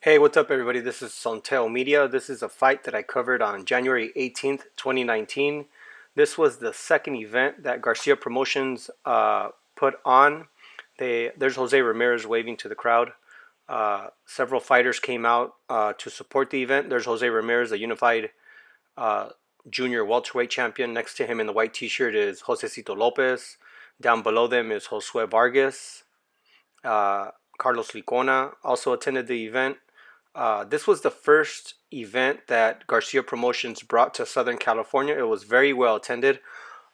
Hey, what's up, everybody? This is Sonteo Media. This is a fight that I covered on January 18th, 2019. This was the second event that Garcia Promotions put on. There's Jose Ramirez waving to the crowd. Several fighters came out to support the event. There's Jose Ramirez, a unified uh, junior welterweight champion. Next to him in the white t-shirt is Josecito Lopez. Down below them is Josue Vargas. Uh, Carlos Licona also attended the event. This was the first event that Garcia Promotions brought to Southern California. It was very well attended.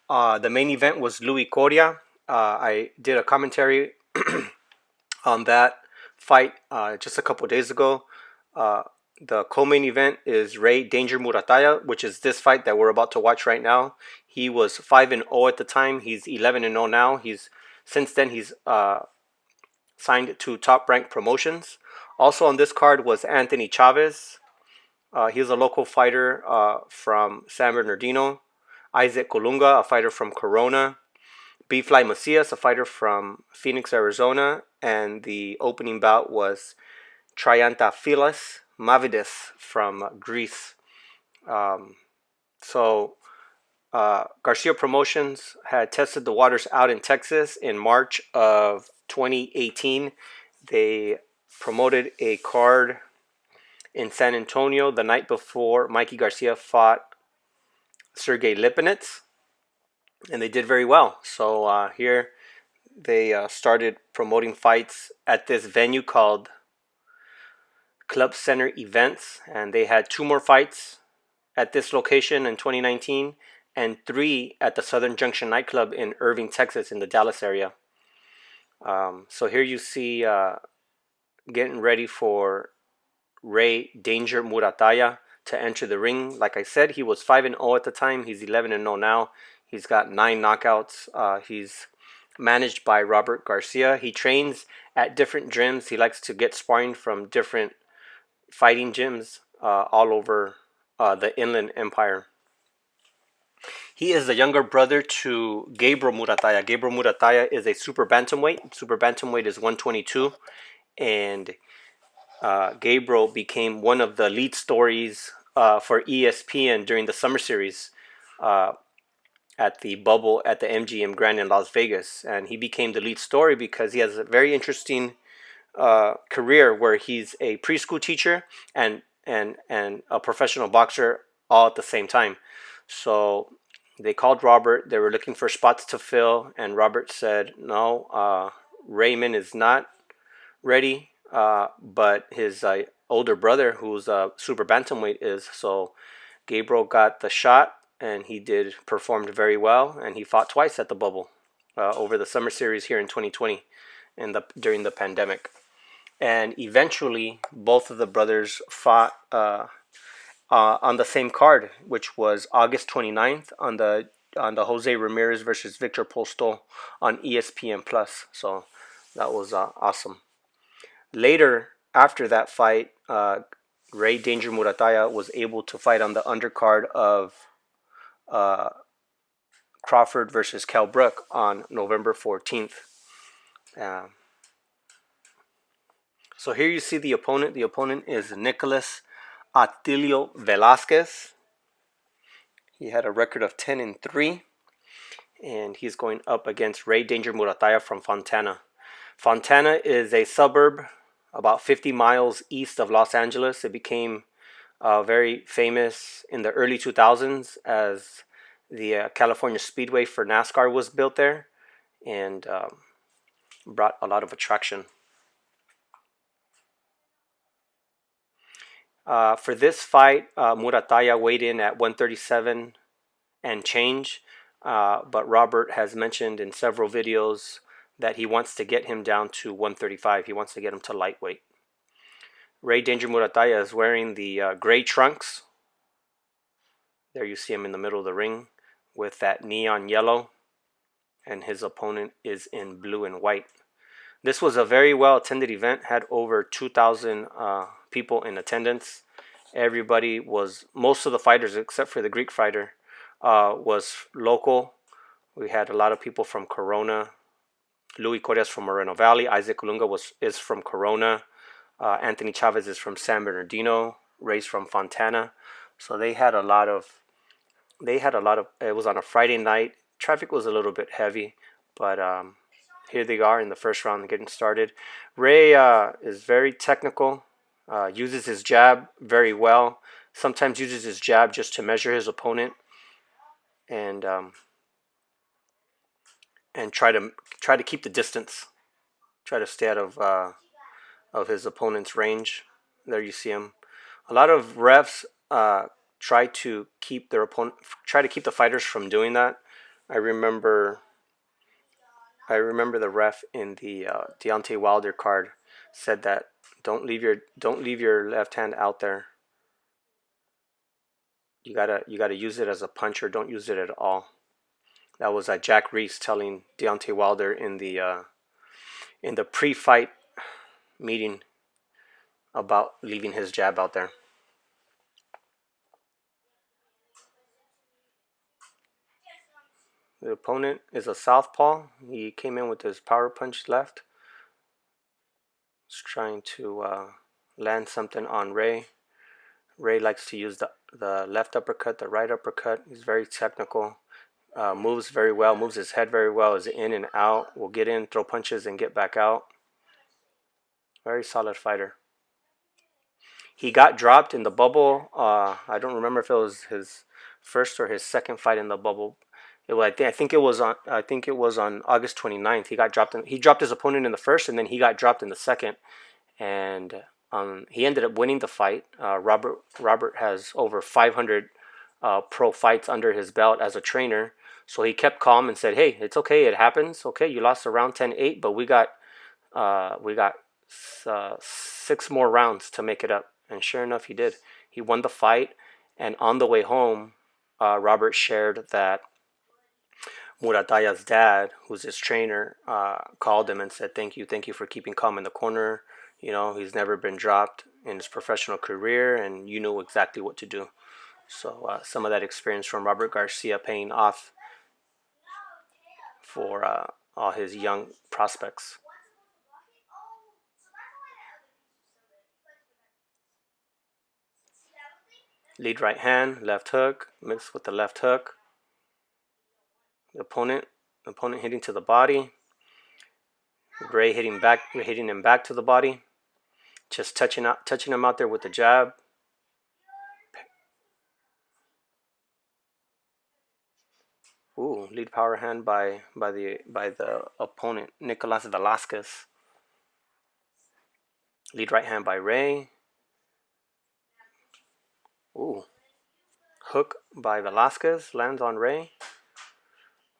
The main event was Louie Coria. I did a commentary on that fight just a couple days ago. Uh, the co-main event is Ray Danger Muratalla, which is this fight that we're about to watch right now. He was 5-0 at the time. He's 11-0 now. Since then he's signed to Top Rank Promotions. Also on this card was Anthony Chavez. He was a local fighter from San Bernardino. Izaac Colunga, a fighter from Corona. BFly Macias, a fighter from Phoenix, Arizona. And the opening bout was Triantafyllos Mavidus from Greece. Um, so Garcia Promotions had tested the waters out in Texas in March of 2018. They promoted a card in San Antonio the night before Mikey Garcia fought Sergey Lipinets, and they did very well. So here they started promoting fights at this venue called Club Center Events, and they had two more fights at this location in 2019 and three at the Southern Junction Night Club in Irving, Texas, in the Dallas area. So here you see getting ready for Ray Danger Muratalla to enter the ring. Like I said, he was 5-0 at the time. He's 11-0 now. He's got 9 knockouts. He's managed by Robert Garcia. He trains at different gyms. He likes to get sparring from different fighting gyms all over the Inland Empire. He is the younger brother to Gabriel Muratalla. Gabriel Muratalla is a super bantamweight. Super bantamweight is 122, and Gabriel became one of the lead stories for ESPN during the summer series uh, at the bubble at the MGM Grand in Las Vegas. And he became the lead story because he has a very interesting career where he's a preschool teacher and a professional boxer all at the same time. So they called Robert. They were looking for spots to fill, and Robert said, "No, Raymond is not ready, but his older brother, who's a super bantamweight, is." So Gabriel got the shot, and he performed very well, and he fought twice at the bubble over the summer series here in 2020, during the pandemic. And eventually, both of the brothers fought on the same card, which was August 29th on the Jose Ramirez versus Victor Postol on ESPN Plus. So that was awesome. Later, after that fight, Ray Danger Muratalla was able to fight on the undercard of uh, Crawford versus Kell Brook on November 14th. Uh, so here you see the opponent. The opponent is Nicholas Atilio Velasquez. He had a record of 10-3, and he's going up against Ray Danger Muratalla from Fontana. Fontana is a suburb about 50 miles east of Los Angeles. It became very famous in the early 2000s as the California Speedway for NASCAR was built there, and brought a lot of attraction. For this fight, Muratalla weighed in at 137 and change, but Robert has mentioned in several videos that he wants to get him down to 135. He wants to get him to lightweight. Ray Danger Muratalla is wearing the gray trunks. There you see him in the middle of the ring with that neon yellow, and his opponent is in blue and white. This was a very well attended event, had over 2,000 people in attendance. Most of the fighters except for the Greek fighter was local. We had a lot of people from Corona. Louie Coria is from Moreno Valley. Izaac Colunga is from Corona. Anthony Chavez is from San Bernardino. Ray's from Fontana. So they had a lot of. It was on a Friday night. Traffic was a little bit heavy, but here they are in the first round getting started. Ray is very technical. Uses his jab very well. Sometimes uses his jab just to measure his opponent and try to keep the distance. Try to stay out of his opponent's range. There you see him. A lot of refs try to keep the fighters from doing that. I remember the ref in the Deontay Wilder card said that don't leave your left hand out there. You gotta use it as a puncher. Don't use it at all. That was Jack Reese telling Deontay Wilder in the pre-fight meeting about leaving his jab out there. The opponent is a southpaw. He came in with his power punch left. He's trying to land something on Ray. Ray likes to use the left uppercut, the right uppercut. He's very technical. Moves very well, moves his head very well, is in and out, will get in, throw punches, and get back out. Very solid fighter. He got dropped in the bubble. I don't remember if it was his first or his second fight in the bubble. I think it was on August 29th. He dropped his opponent in the first, and then he got dropped in the second. And he ended up winning the fight. Robert has over 500 pro fights under his belt as a trainer. So he kept calm and said, "Hey, it's okay. It happens. Okay, you lost around 10-8, but we got 6 more rounds to make it up." And sure enough, he did. He won the fight. And on the way home, Robert shared that Muratalla's dad, who's his trainer, called him and said, thank you for keeping calm in the corner. You know, he's never been dropped in his professional career, and you know exactly what to do." So some of that experience from Robert Garcia paying off for all his young prospects. Lead right hand, left hook, mixed with the left hook. The opponent hitting to the body. Ray hitting him back to the body. Just touching him out there with the jab. Ooh, lead power hand by the opponent, Nicolas Velasquez. Lead right hand by Ray. Ooh, hook by Velasquez lands on Ray.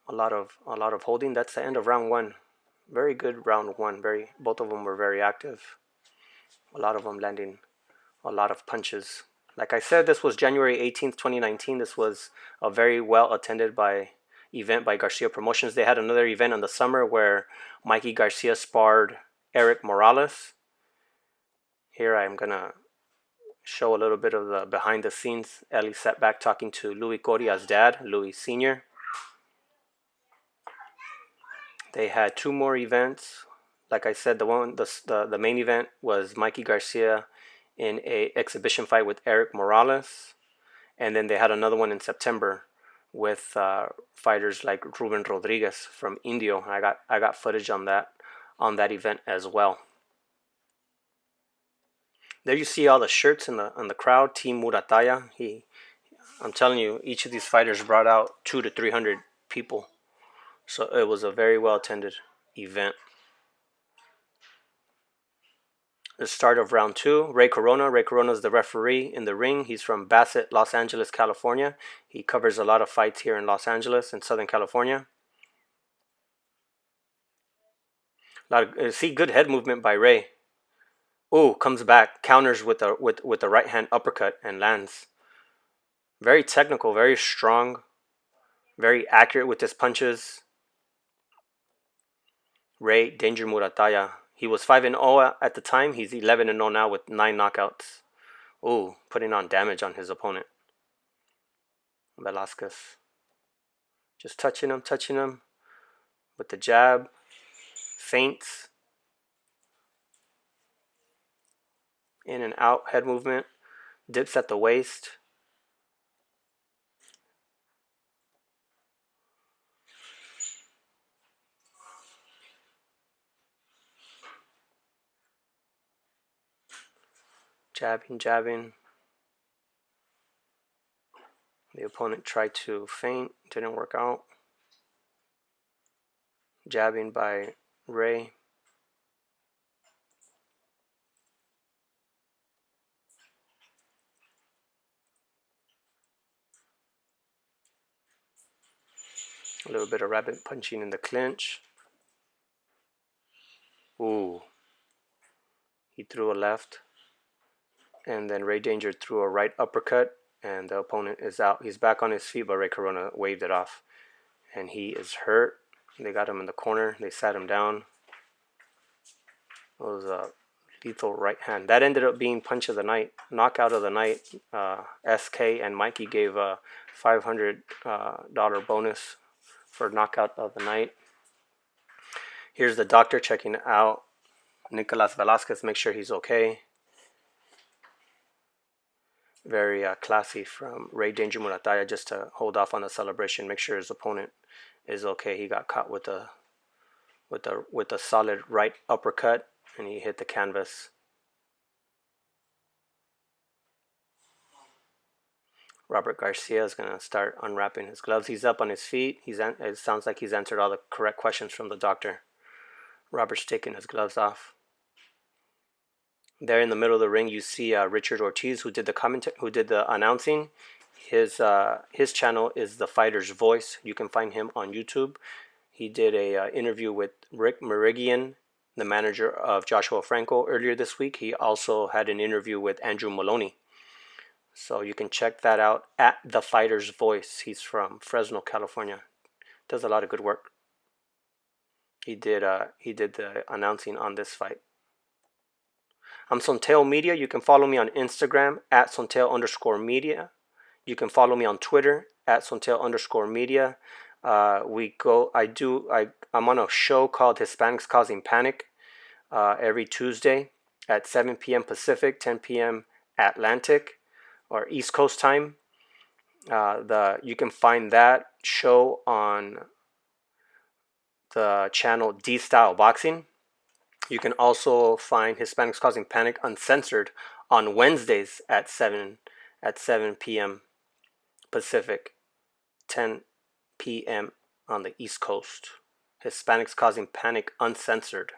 A lot of holding. That's the end of round one. Very good round one. Both of them were very active. A lot of them landing a lot of punches. Like I said, this was January 18th, 2019. This was a very well attended event by Garcia Promotions. They had another event in the summer where Mikey Garcia sparred Eric Morales. Here I am gonna show a little bit of the behind the scenes. Ellie sat back talking to Louie Coria's dad, Louie Sr. They had 2 more events. Like I said, the main event was Mikey Garcia in a exhibition fight with Eric Morales, and then they had another one in September with fighters like Ruben Rodriguez from Indio. I got footage on that event as well. There you see all the shirts in the crowd. Team Muratalla. I'm telling you, each of these fighters brought out 200 to 300 people. So it was a very well attended event. The start of round 2, Ray Corona. Ray Corona is the referee in the ring. He's from Bassett, Los Angeles, California. He covers a lot of fights here in Los Angeles and Southern California. See good head movement by Ray. Ooh, comes back, counters with the right hand uppercut and lands. Very technical, very strong, very accurate with his punches. Ray Danger Muratalla. He was 5-0 at the time. He's 11-0 now with 9 knockouts. Ooh, putting on damage on his opponent. Velasquez. Just touching him with the jab. Feints. In and out head movement. Dips at the waist. Jabbing, jabbing. The opponent tried to feint, didn't work out. Jabbing by Ray. A little bit of rabbit punching in the clinch. Ooh. He threw a left. And then Ray Danger threw a right uppercut. And the opponent is out. He's back on his feet, but Ray Corona waved it off. And he is hurt. They got him in the corner. They sat him down. It was a lethal right hand. That ended up being punch of the night, knockout of the night. SK and Mikey gave a $500 bonus for knockout of the night. Here's the doctor checking out Nicolas Velasquez, make sure he's okay. Very classy from Ray Danger Muratalla, just to hold off on the celebration, make sure his opponent is okay. He got caught with a solid right uppercut, and he hit the canvas. Robert Garcia is going to start unwrapping his gloves. He's up on his feet. It sounds like he's answered all the correct questions from the doctor. Robert's taking his gloves off. There in the middle of the ring, you see Richard Ortiz, who did the announcing. His channel is The Fighter's Voice. You can find him on YouTube. He did a interview with Rick Merigian, the manager of Joshua Franco, earlier this week. He also had an interview with Andrew Maloney. So you can check that out at The Fighter's Voice. He's from Fresno, California. Does a lot of good work. He did the announcing on this fight. I'm Sonteo Media. You can follow me on Instagram at Sonteo_media. You can follow me on Twitter at Sonteo_media. I'm on a show called Hispanics Causing Panic every Tuesday at 7 p.m. Pacific, 10 p.m. Atlantic or East Coast time. You can find that show on the channel D Style Boxing. You can also find Hispanics Causing Panic Uncensored on Wednesdays at 7 p.m. Pacific, 10 p.m. on the East Coast. Hispanics Causing Panic Uncensored.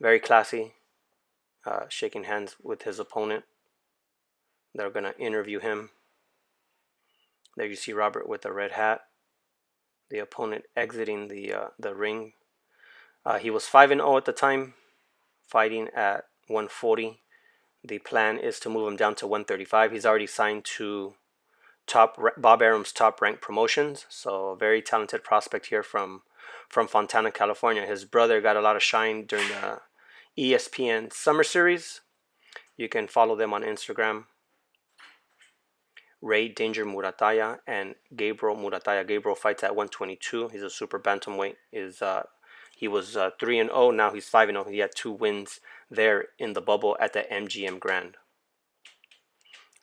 Very classy. Shaking hands with his opponent. They're going to interview him. There you see Robert with the red hat. The opponent exiting the ring. He was 5-0 at the time, fighting at 140. The plan is to move him down to 135. He's already signed to Bob Arum's Top Rank Promotions, so a very talented prospect here from Fontana, California. His brother got a lot of shine during the ESPN Summer Series. You can follow them on Instagram. Ray Danger Muratalla and Gabriel Muratalla. Gabriel fights at 122. He's a super bantamweight. He was 3-0. Now he's 5-0. He had 2 wins there in the bubble at the MGM Grand.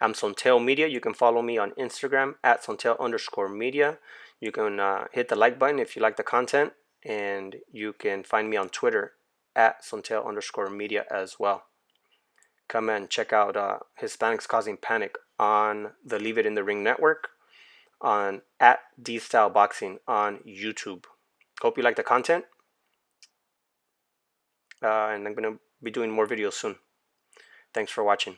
I'm Sonteo Media. You can follow me on Instagram at Sonteo_media. You can hit the like button if you like the content, and you can find me on Twitter at Sonteo_media as well. Come and check out Hispanics Causing Panic on the Leave It in the Ring network, on at D Style Boxing on YouTube. Hope you like the content, and I'm going to be doing more videos soon. Thanks for watching.